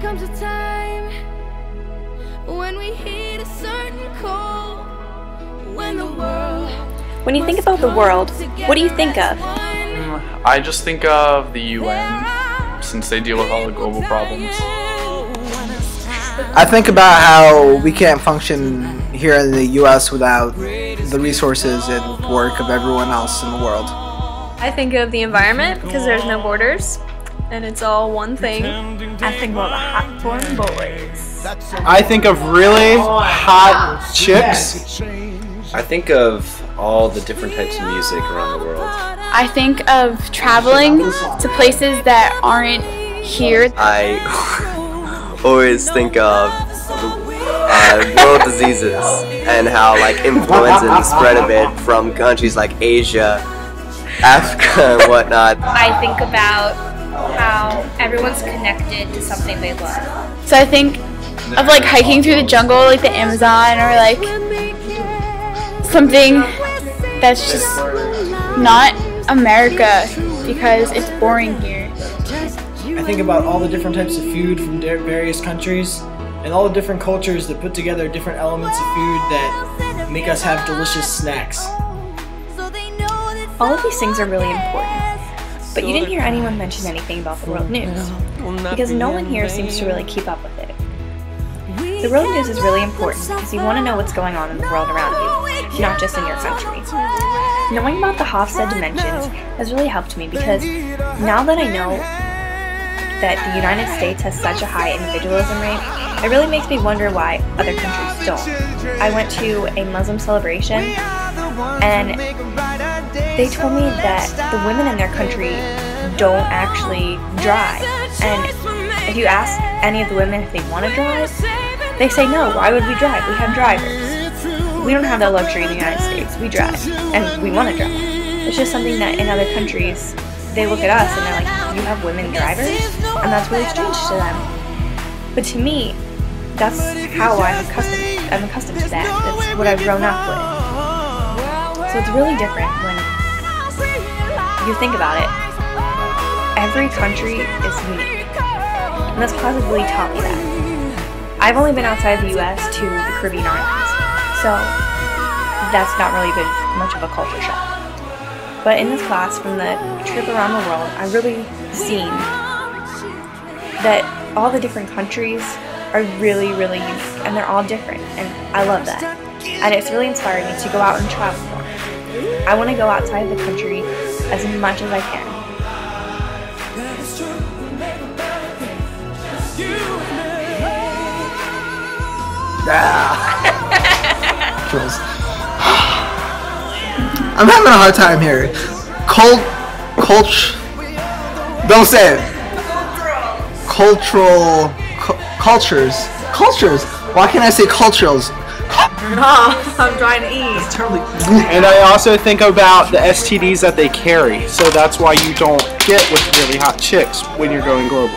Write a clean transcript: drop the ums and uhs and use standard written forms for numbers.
comes a time when we hit a certain call, when the world. When you think about the world, what do you think of? I just think of the UN, since they deal with all the global problems. I think about how we can't function here in the US without the resources and work of everyone else in the world. I think of the environment, because there's no borders, and it's all one thing. I think about the hot foreign boys. I think of really hot chicks. I think of all the different types of music around the world. I think of traveling to places that aren't here. I always think of world diseases and how influenza and the spread of it from countries like Asia, Africa, and whatnot. I think about how everyone's connected to something they love. So I think of hiking through the jungle, like the Amazon, or something that's just not America because it's boring here. I think about all the different types of food from various countries and all the different cultures that put together different elements of food that make us have delicious snacks. All of these things are really important, but you didn't hear anyone mention anything about the world news, because no one here seems to really keep up with it. The world news is really important because you want to know what's going on in the world around you, not just in your country. Knowing about the Hofstede dimensions has really helped me because now that I know that the United States has such a high individualism rate, it really makes me wonder why other countries don't. I went to a Muslim celebration and they told me that the women in their country don't actually drive. And if you ask any of the women if they want to drive, they say no, why would we drive? We have drivers. We don't have that luxury in the United States. We drive, and we want to drive. It's just something that in other countries, they look at us and they're like, you have women drivers? And that's really strange to them. But to me, that's how I'm accustomed to that. That's what I've grown up with. So it's really different when you think about it. Every country is unique, and that's possibly taught me that. I've only been outside the US to the Caribbean islands, so that's not really been much of a culture shock. But in this class, from the trip around the world, I've really seen that all the different countries are really, really unique, and they're all different, and I love that. And it's really inspired me to go out and travel more. I want to go outside the country as much as I can. I'm having a hard time here. Don't say it. Cultures. Why can't I say culturals? I'm trying to eat. And I also think about the STDs that they carry, so that's why you don't get with really hot chicks when you're going global.